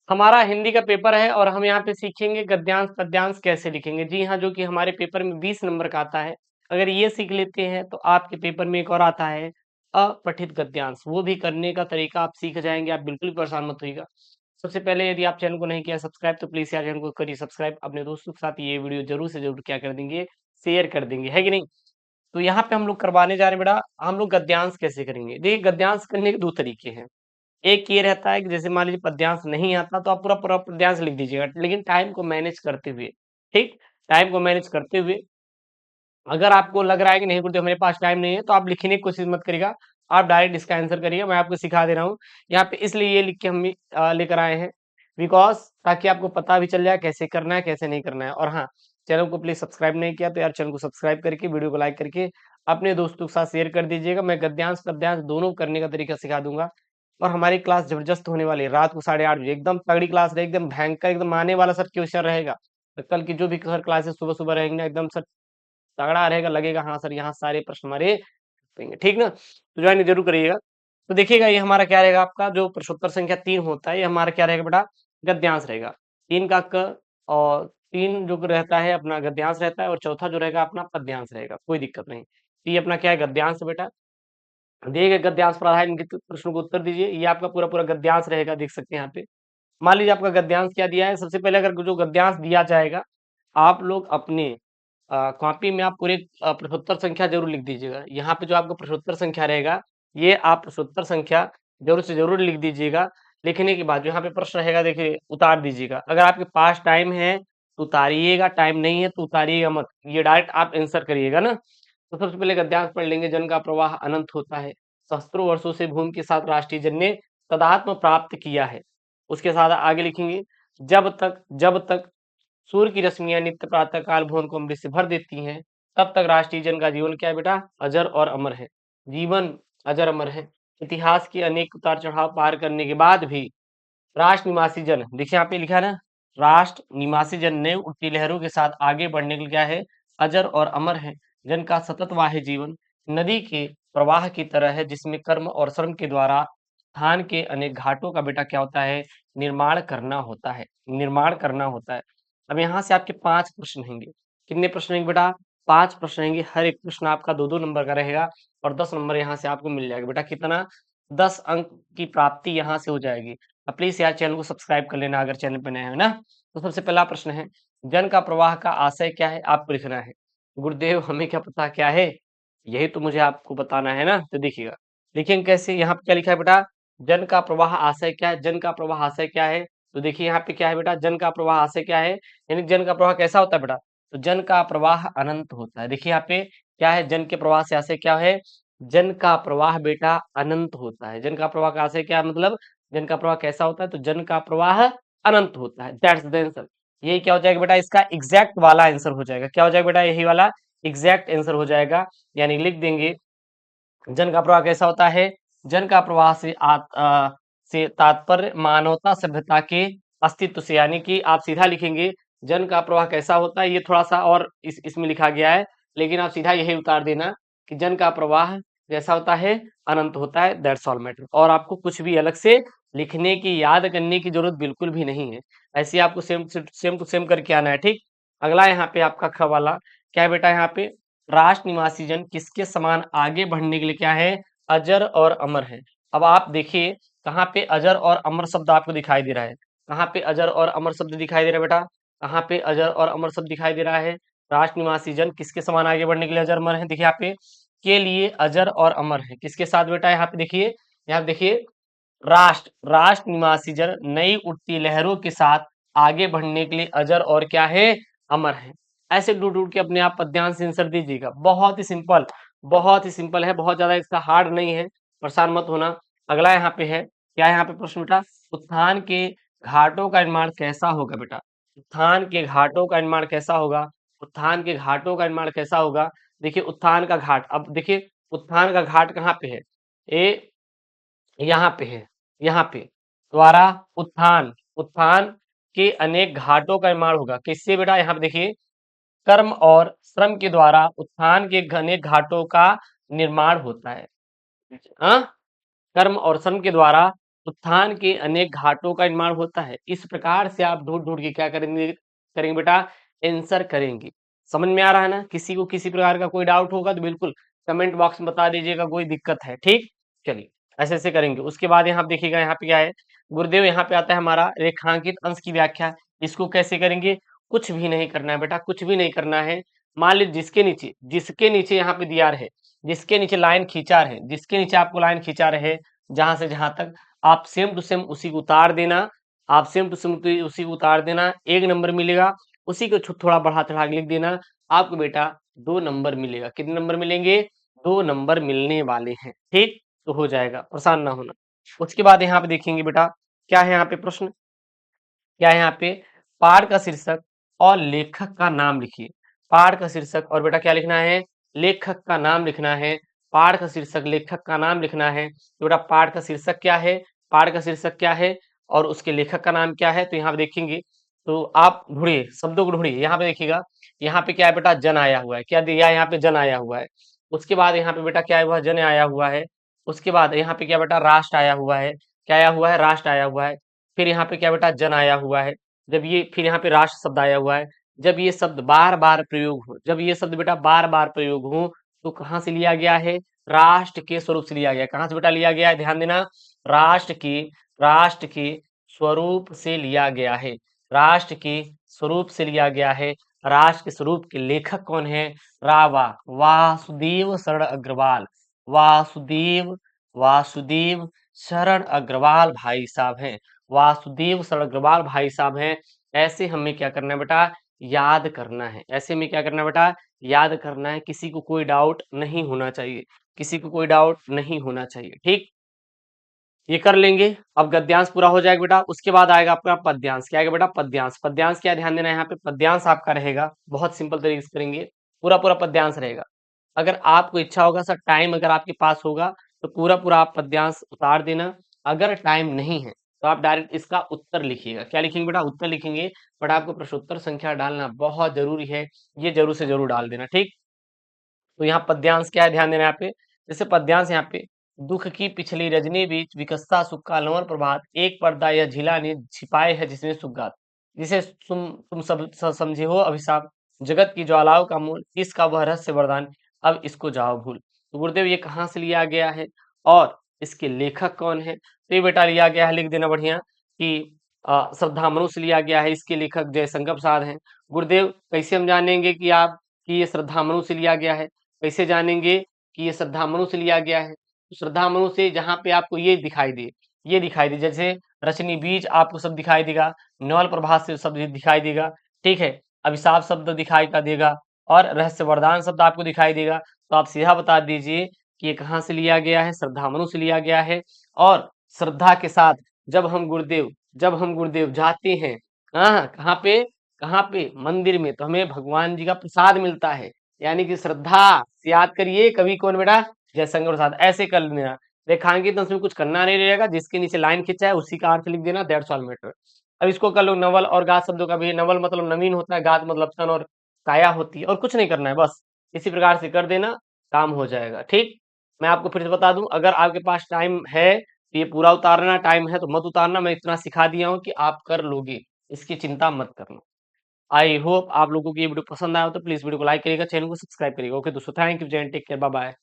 हमारा हिंदी का पेपर है और हम यहाँ पे सीखेंगे गद्यांश पद्यांश कैसे लिखेंगे। जी हाँ, जो कि हमारे पेपर में 20 नंबर का आता है। अगर ये सीख लेते हैं तो आपके पेपर में एक और आता है अपठित गद्यांश, वो भी करने का तरीका आप सीख जाएंगे। आप बिल्कुल भी परेशान मत होइएगा। सबसे पहले यदि आप चैनल को नहीं किया सब्सक्राइब तो प्लीज यार चैनल को करिए सब्सक्राइब। अपने दोस्तों के साथ ये वीडियो जरूर से जरूर क्या कर देंगे, शेयर कर देंगे, है कि नहीं। तो यहाँ पे हम लोग करवाने जा रहे हैं बेटा, हम लोग गद्यांश कैसे करेंगे। देखिए गद्यांश करने के दो तरीके हैं। एक ये रहता है कि जैसे मान लीजिए पद्यांश नहीं आता तो आप पूरा पूरा पद्यांश लिख दीजिएगा, लेकिन टाइम को मैनेज करते हुए। ठीक, टाइम को मैनेज करते हुए। अगर आपको लग रहा है कि नहीं गुरुदेव मेरे पास टाइम नहीं है तो आप लिखने की कोशिश मत करिएगा, आप डायरेक्ट इसका आंसर करिएगा। मैं आपको सिखा दे रहा हूँ यहाँ पे, इसलिए ये लिख के हम लेकर आए हैं, बिकॉज ताकि आपको पता भी चल जाए कैसे करना है कैसे नहीं करना है। और हाँ, चैनल को प्लीज सब्सक्राइब नहीं किया तो यार चैनल को सब्सक्राइब करके वीडियो को लाइक करके अपने दोस्तों के साथ शेयर कर दीजिएगा। मैं गद्यांश पद्यांश दोनों करने का तरीका सिखा दूंगा। और हमारी क्लास जबरदस्त होने वाली है, रात को 8:30 बजे एकदम तगड़ी क्लास रहेगी, एकदम भयंकर, एकदम आने वाला सर क्वेश्चन रहेगा। तो कल की जो भी सर क्लासेस सुबह सुबह रहेंगे ना, एकदम सर तगड़ा रहेगा, लगेगा हाँ सर यहाँ सारे प्रश्न हमारे रहेंगे। ठीक ना, तो ज्वाइन जरूर करिएगा। तो देखिएगा ये हमारा क्या रहेगा, आपका जो प्रश्नोत्तर संख्या 3 होता है ये हमारा क्या रहेगा बेटा, गद्यांश रहेगा। 3 का क और 3 जो रहता है अपना गद्यांश रहता है, और चौथा जो रहेगा अपना पद्यांश रहेगा, कोई दिक्कत नहीं। तो ये अपना क्या है, गद्यांश है बेटा। दिए गए गद्यांश पर आधारित इनके प्रश्नों को उत्तर दीजिए। ये आपका पूरा पूरा गद्यांश रहेगा, देख सकते हैं यहाँ पे। मान लीजिए आपका गद्यांश क्या दिया है, सबसे पहले अगर जो गद्यांश दिया जाएगा आप लोग अपने कॉपी में आप पूरे प्रश्नोत्तर संख्या जरूर लिख दीजिएगा। यहाँ पे जो आपका प्रश्नोत्तर संख्या रहेगा, ये आप प्रश्नोत्तर संख्या जरूर से जरूर लिख दीजिएगा। लिखने के बाद जो यहाँ पे प्रश्न रहेगा देखिए उतार दीजिएगा। अगर आपके पास टाइम है तो उतारिएगा, टाइम नहीं है तो उतारिएगा मत, ये डायरेक्ट आप आंसर करिएगा ना। तो सबसे पहले गद्यांश पढ़ लेंगे। जन का प्रवाह अनंत होता है, सहस्त्रों वर्षों से भूमि के साथ राष्ट्रीय जन ने तदात्म प्राप्त किया है। उसके साथ आगे लिखेंगे, जब तक सूर्य की रश्मियां नित्य प्रातः काल भुवन को अमृत से भर देती हैं, तब तक राष्ट्रीय जन का जीवन क्या है बेटा, अजर और अमर है। जीवन अजर अमर है। इतिहास के अनेक उतार चढ़ाव पार करने के बाद भी राष्ट्र निवासी जन, देखिए यहाँ पे लिखा है ना, राष्ट्र निवासी जन ने उठती लहरों के साथ आगे बढ़ने के लिए क्या है, अजर और अमर है। जन का सतत वाह जीवन नदी के प्रवाह की तरह है, जिसमें कर्म और श्रम के द्वारा स्थान के अनेक घाटों का बेटा क्या होता है, निर्माण करना होता है, निर्माण करना होता है। अब यहाँ से आपके 5 प्रश्न होंगे। कितने प्रश्न होंगे बेटा, 5 प्रश्न होंगे। हर एक प्रश्न आपका 2-2 नंबर का रहेगा और 10 नंबर यहाँ से आपको मिल जाएगा बेटा। कितना, 10 अंक की प्राप्ति यहाँ से हो जाएगी। अब प्लीज यार चैनल को सब्सक्राइब कर लेना अगर चैनल पे नए हैं ना। तो सबसे पहला प्रश्न है, जन का प्रवाह का आशय क्या है, आपको लिखना है। गुरुदेव हमें क्या पता क्या है, यही तो मुझे आपको बताना है ना। तो देखिएगा, लिखेंगे कैसे, यहाँ पे क्या लिखा है बेटा, जन का प्रवाह आशय क्या है, जन का प्रवाह आशय क्या है। तो देखिए यहाँ पे क्या है बेटा, जन का प्रवाह आशय क्या है, यानी जन का प्रवाह कैसा होता है बेटा, तो जन का प्रवाह अनंत होता है। देखिए यहाँ पे क्या है, जन के प्रवाह से आशय क्या है, जन का प्रवाह बेटा अनंत होता है। जन का प्रवाह का आशय क्या है, मतलब जन का प्रवाह कैसा होता है, तो जन का प्रवाह अनंत होता है। That's the answer. यही क्या हो जाएगा बेटा, इसका एग्जैक्ट वाला आंसर हो जाएगा। क्या हो जाएगा बेटा, यही वाला एग्जैक्ट आंसर हो जाएगा। यानी लिख देंगे, जन का प्रवाह कैसा होता है, जन का प्रवाह से तात्पर्य मानवता सभ्यता के अस्तित्व से, यानी कि आप सीधा लिखेंगे जन का प्रवाह कैसा होता है। ये थोड़ा सा और इसमें लिखा गया है, लेकिन आप सीधा यही उतार देना कि जन का प्रवाह जैसा होता है, अनंत होता है। That's all matter. और आपको कुछ भी अलग से लिखने की, याद करने की जरूरत बिल्कुल भी नहीं है। ऐसे आपको सेम टू सेम करके आना है। ठीक, अगला यहाँ पे आपका ख वाला क्या है बेटा, यहाँ पे राष्ट्र निवासी जन किसके समान आगे बढ़ने के लिए क्या है, अजर और अमर है। अब आप देखिए कहाँ पे अजर और अमर शब्द आपको दिखाई दे रहा है, कहाँ पे अजर और अमर शब्द दिखाई दे रहा है बेटा, कहाँ पे अजर और अमर शब्द दिखाई दे रहा है। राष्ट्र निवासी जन किसके समान आगे बढ़ने के लिए अजर अमर है, देखिए यहाँ पे के लिए अजर और अमर है, किसके साथ बेटा, यहाँ पे देखिए, यहाँ पे देखिए राष्ट्र निवासी जन नई उठती लहरों के साथ आगे बढ़ने के लिए अजर और क्या है, अमर है। ऐसे ढूंढ ढूंढ के अपने आप पद्यांश से आंसर दीजिएगा। बहुत ही सिंपल, बहुत ही सिंपल है, बहुत ज्यादा इसका हार्ड नहीं है, परेशान मत होना। अगला यहाँ पे है, क्या है यहाँ पे प्रश्न बेटा, उत्थान के घाटों का निर्माण कैसा होगा बेटा, उत्थान के घाटों का निर्माण कैसा होगा, उत्थान के घाटों का निर्माण कैसा होगा। देखिए उत्थान का घाट, अब देखिए उत्थान का घाट कहाँ पे है, ए यहाँ पे है, यहाँ पे द्वारा उत्थान, उत्थान के अनेक घाटों का निर्माण होगा। किससे बेटा, यहाँ पे देखिए कर्म और श्रम के द्वारा उत्थान के अनेक घाटों का निर्माण होता है। हाँ, कर्म और श्रम के द्वारा उत्थान के अनेक घाटों का निर्माण होता है। इस प्रकार से आप ढूंढ-ढूंढ के क्या करेंगे करेंगे बेटा आंसर करेंगे। समझ में आ रहा है ना? किसी को किसी प्रकार का कोई डाउट होगा तो बिल्कुल कमेंट बॉक्स में बता दीजिएगा, कोई दिक्कत है, ठीक? चलिए, ऐसे-ऐसे करेंगे। उसके बाद यहाँ पे देखिएगा यहाँ पे क्या है, गुरुदेव यहाँ पे आता है हमारा रेखांकित अंश की व्याख्या। इसको कैसे करेंगे? कुछ भी नहीं करना है बेटा, कुछ भी नहीं करना है। मान लीजिए जिसके नीचे यहाँ पे दिया रहे, जिसके नीचे लाइन खींचा रहे, जिसके नीचे आपको लाइन खींचा रहे, जहाँ से जहाँ तक आप सेम टू सेम उसी को उतार देना। आप सेम टू सेम उसी को उतार देना, 1 नंबर मिलेगा। उसी को थोड़ा बढ़ा चढ़ा के लिख देना, आपको बेटा 2 नंबर मिलेगा। कितने नंबर मिलेंगे? 2 नंबर मिलने वाले हैं, ठीक? तो हो जाएगा, परेशान ना होना। उसके बाद यहाँ पे देखेंगे बेटा, क्या है यहाँ पे प्रश्न? क्या है यहाँ पे? पाठ का शीर्षक और लेखक का नाम लिखिए। पाठ का शीर्षक और बेटा क्या लिखना है? लेखक का नाम लिखना है। पाठ का शीर्षक, लेखक का नाम लिखना है। तो बेटा पाठ का शीर्षक क्या है? पाठ का शीर्षक क्या है? और उसके लेखक का नाम क्या है? तो यहाँ पे देखेंगे, तो आप ढूंढिए, शब्दों को ढूंढिए। यहाँ पे देखिएगा, यहाँ पे क्या है बेटा? जन आया हुआ है। क्या दिया है यहाँ पे? जन आया हुआ है। उसके बाद यहाँ पे बेटा क्या आया हुआ है? जन आया हुआ है। उसके बाद यहाँ पे क्या बेटा? राष्ट्र आया हुआ है। क्या आया हुआ है? राष्ट्र आया हुआ है। फिर यहाँ पे क्या बेटा? जन आया हुआ है। जब ये फिर यहाँ पे राष्ट्र शब्द आया हुआ है। जब ये शब्द बार बार प्रयोग हो, जब ये शब्द बेटा बार बार प्रयोग हो, तो कहाँ से लिया गया है? राष्ट्र के स्वरूप से लिया गया है। कहाँ से बेटा लिया गया है? ध्यान देना, राष्ट्र की राष्ट्र के स्वरूप से लिया गया है। राष्ट्र के स्वरूप से लिया गया है। राष्ट्र के स्वरूप के लेखक कौन है? रावा वासुदेव शरण अग्रवाल। वासुदेव वासुदेव शरण अग्रवाल भाई साहब हैं। वासुदेव शरण अग्रवाल भाई साहब हैं। ऐसे हमें क्या करना है बेटा? याद करना है। ऐसे में क्या करना है बेटा? याद करना है। किसी को कोई डाउट नहीं होना चाहिए। किसी को कोई डाउट नहीं होना चाहिए, ठीक? ये कर लेंगे। अब गद्यांश पूरा हो जाएगा बेटा। उसके बाद आएगा आपका पद्यांश। क्या आएगा बेटा? पद्यांश। पद्यांश क्या ध्यान देना है यहाँ पे? पद्यांश आपका रहेगा, बहुत सिंपल तरीके से करेंगे। पूरा पूरा पद्यांश रहेगा। अगर आपको इच्छा होगा सर, टाइम अगर आपके पास होगा तो पूरा पूरा आप पद्यांश उतार देना। अगर टाइम नहीं है तो आप डायरेक्ट इसका उत्तर लिखिएगा। क्या लिखेंगे बेटा? उत्तर लिखेंगे। बट आपको प्रश्नोत्तर संख्या डालना बहुत जरूरी है, ये जरूर से जरूर डाल देना, ठीक? तो यहाँ पद्यांश क्या है ध्यान देना यहाँ पे। जैसे पद्यांश यहाँ पे, दुख की पिछली रजनी बीच विकसता सुख का लौर प्रभात, एक पर्दा यह झिला ने छिपाए है जिसमें सुगात, जिसे तुम सब समझे हो अभिशाप, जगत की ज्वालाओं का मूल, इसका वह रहस्य वरदान, अब इसको जाओ भूल। तो गुरुदेव ये कहाँ से लिया गया है और इसके लेखक कौन है? तो ये बेटा लिया गया है, लिख देना बढ़िया कि श्रद्धामणु से लिया गया है। इसके लेखक जयशंकर प्रसाद हैं। गुरुदेव कैसे हम जानेंगे कि ये श्रद्धामणु से लिया गया है? कैसे जानेंगे कि ये श्रद्धामणु से लिया गया है? तो श्रद्धामणु से जहाँ पे आपको ये दिखाई दे, जैसे रचनी बीज आपको सब दिखाई देगा, नवल प्रभात से शब्द दिखाई देगा, ठीक है? अभिशाप शब्द दिखाई का देगा और रहस्य वरदान शब्द आपको दिखाई देगा। तो आप सीधा बता दीजिए कि ये कहाँ से लिया गया है? श्रद्धामणु से लिया गया है। और श्रद्धा के साथ जब हम गुरुदेव जाते हैं, हाँ, कहाँ पे? मंदिर में, तो हमें भगवान जी का प्रसाद मिलता है। यानी कि श्रद्धा से याद करिए, कवि कौन बेटा? जयशंकर प्रसाद। ऐसे कर लेना। रेखांकित अंश में कुछ करना नहीं रहेगा, जिसके नीचे लाइन खींचा है उसी का अर्थ लिख देना, दैट्स ऑल मैटर। अब इसको कर लो नवल और गात शब्दों का भी। नवल मतलब नवीन होता है, गात मतलब तन और काया होती है, और कुछ नहीं करना है, बस इसी प्रकार से कर देना, काम हो जाएगा, ठीक? मैं आपको फिर से बता दूं, अगर आपके पास टाइम है तो ये पूरा उतारना, टाइम है तो मत उतारना। मैं इतना सिखा दिया हूँ कि आप कर लोगे, इसकी चिंता मत करना। आई होप आप लोगों को ये वीडियो पसंद आया हो, तो प्लीज वीडियो को लाइक करिएगा, चैनल को सब्सक्राइब करिएगा। ओके दोस्तों, thank you, Jai Hind, take care, bye bye.